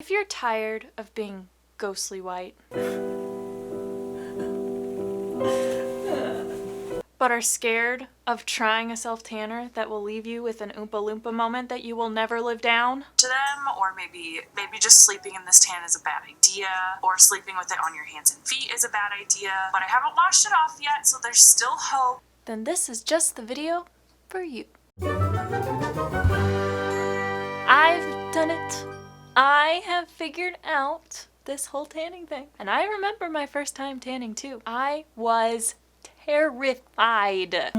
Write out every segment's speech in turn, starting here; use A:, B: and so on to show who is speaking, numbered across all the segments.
A: If you're tired of being ghostly white, but are scared of trying a self-tanner that will leave you with an Oompa Loompa moment that you will never live down
B: to them, or maybe just sleeping in this tan is a bad idea, or sleeping with it on your hands and feet is a bad idea, but I haven't washed it off yet, so there's still hope,
A: then this is just the video for you. I've done it. I have figured out this whole tanning thing. And I remember my first time tanning too. I was terrified.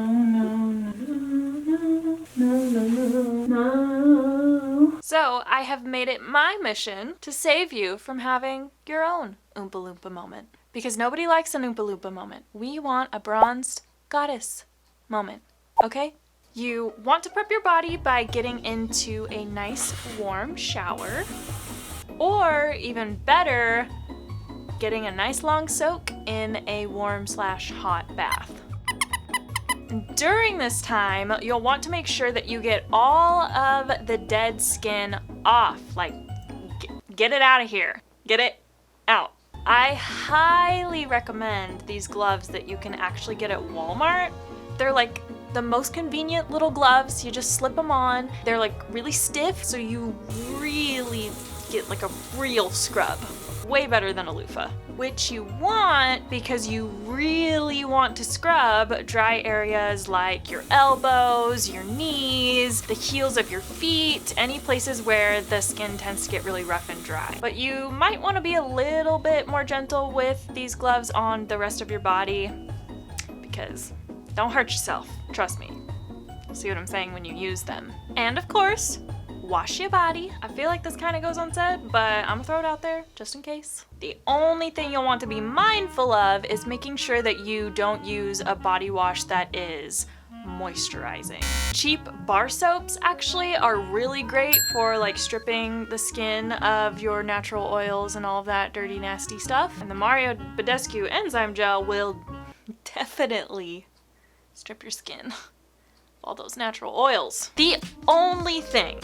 A: So I have made it my mission to save you from having your own Oompa Loompa moment. Because nobody likes an Oompa Loompa moment. We want a bronzed goddess moment, okay? You want to prep your body by getting into a nice warm shower, or even better, getting a nice long soak in a warm/hot bath. During this time, you'll want to make sure that you get all of the dead skin off, like get it out of here, get it out. I highly recommend these gloves that you can actually get at Walmart. They're like the most convenient little gloves. You just slip them on. They're like really stiff, so you really get like a real scrub. Way better than a loofah. Which you want because you really want to scrub dry areas like your elbows, your knees, the heels of your feet, any places where the skin tends to get really rough and dry. But you might want to be a little bit more gentle with these gloves on the rest of your body, because don't hurt yourself, trust me. You'll see what I'm saying when you use them. And of course, wash your body. I feel like this kind of goes unsaid, but I'm gonna throw it out there just in case. The only thing you'll want to be mindful of is making sure that you don't use a body wash that is moisturizing. Cheap bar soaps actually are really great for like stripping the skin of your natural oils and all of that dirty, nasty stuff. And the Mario Badescu enzyme gel will definitely strip your skin of all those natural oils. The only thing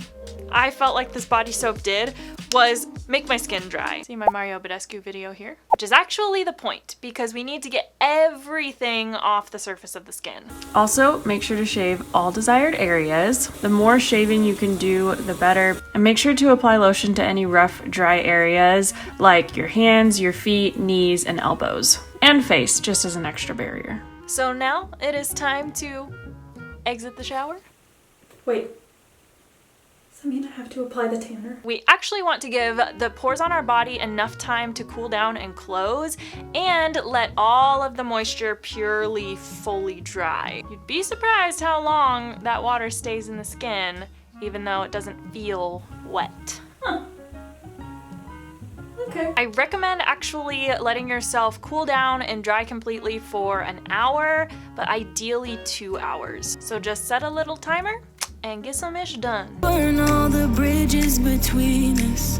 A: I felt like this body soap did was make my skin dry. See my Mario Badescu video here? Which is actually the point, because we need to get everything off the surface of the skin.
C: Also, make sure to shave all desired areas. The more shaving you can do, the better. And make sure to apply lotion to any rough, dry areas like your hands, your feet, knees, and elbows. And face, just as an extra barrier.
A: So now it is time to exit the shower.
D: Wait, does that mean I have to apply the tanner?
A: We actually want to give the pores on our body enough time to cool down and close, and let all of the moisture purely fully dry. You'd be surprised how long that water stays in the skin, even though it doesn't feel wet.
D: Huh. Okay.
A: I recommend actually letting yourself cool down and dry completely for an hour, but ideally 2 hours. So just set a little timer and get some ish done.
E: Burn all the bridges between us.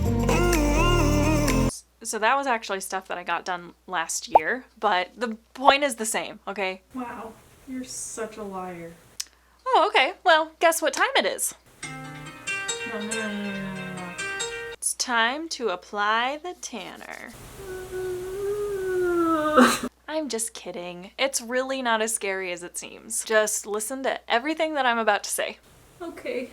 A: So that was actually stuff that I got done last year, but the point is the same, okay?
D: Wow, you're such a liar.
A: Oh, okay. Well, guess what time it is?
D: No.
A: It's time to apply the tanner. I'm just kidding. It's really not as scary as it seems. Just listen to everything that I'm about to say.
D: Okay.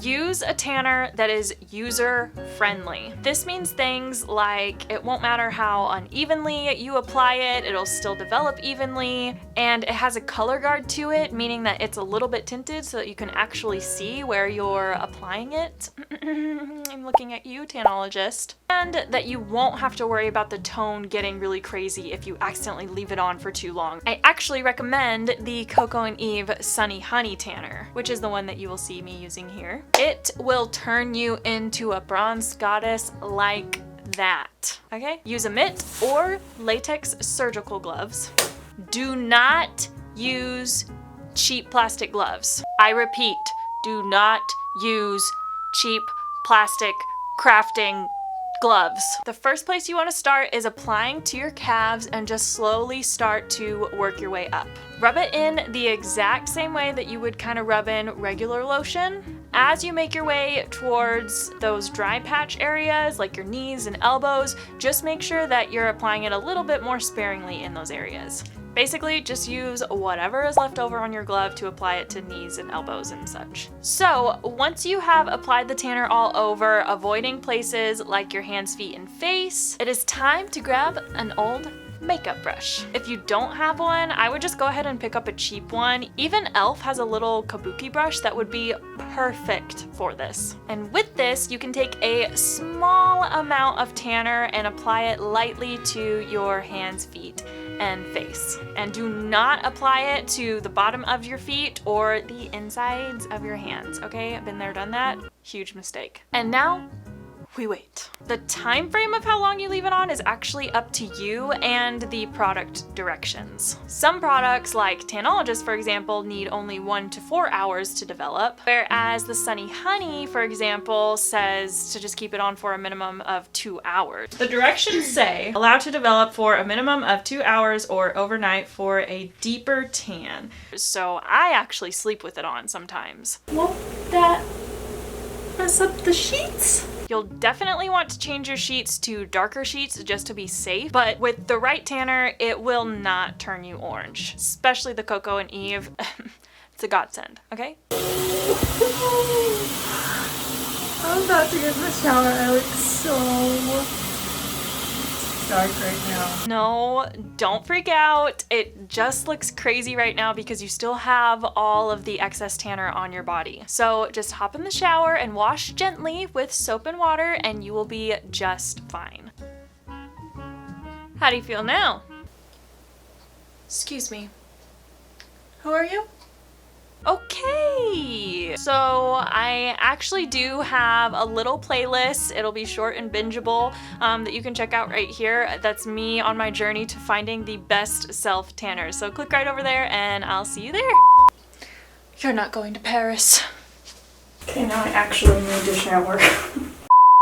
A: Use a tanner that is user-friendly. This means things like it won't matter how unevenly you apply it, it'll still develop evenly, and it has a color guard to it, meaning that it's a little bit tinted so that you can actually see where you're applying it. I'm looking at you, tanologist. And that you won't have to worry about the tone getting really crazy if you accidentally leave it on for too long. I actually recommend the Coco and Eve Sunny Honey Tanner, which is the one that you will see me using here. It will turn you into a bronze goddess like that, okay? Use a mitt or latex surgical gloves. Do not use cheap plastic gloves. I repeat, do not use cheap plastic crafting gloves. The first place you want to start is applying to your calves and just slowly start to work your way up. Rub it in the exact same way that you would kind of rub in regular lotion, as you make your way towards those dry patch areas like your knees and elbows, just make sure that you're applying it a little bit more sparingly in those areas. Basically, just use whatever is left over on your glove to apply it to knees and elbows and such. So once you have applied the tanner all over, avoiding places like your hands, feet, and face, it is time to grab an old makeup brush. If you don't have one, I would just go ahead and pick up a cheap one. Even e.l.f. has a little kabuki brush that would be perfect for this. And with this, you can take a small amount of tanner and apply it lightly to your hands, feet, and face. And do not apply it to the bottom of your feet or the insides of your hands, okay? I've been there, done that. Huge mistake. And now, we wait. The time frame of how long you leave it on is actually up to you and the product directions. Some products, like Tanologist, for example, need only 1 to 4 hours to develop, whereas the Sunny Honey, for example, says to just keep it on for a minimum of 2 hours. The directions say, allow to develop for a minimum of 2 hours or overnight for a deeper tan. So I actually sleep with it on sometimes.
D: Won't that mess up the sheets?
A: You'll definitely want to change your sheets to darker sheets just to be safe, but with the right tanner, it will not turn you orange, especially the Coco and Eve. It's a godsend, okay?
D: I'm about to get in the shower. I look so dark right now.
A: No, don't freak out. It just looks crazy right now because you still have all of the excess tanner on your body. So just hop in the shower and wash gently with soap and water and you will be just fine. How do you feel now? Excuse me. Who are you? Okay, so I actually do have a little playlist. It'll be short and bingeable that you can check out right here. That's me on my journey to finding the best self tanner. So click right over there and I'll see you there. You're not going to Paris.
D: Okay, now I actually need to shower.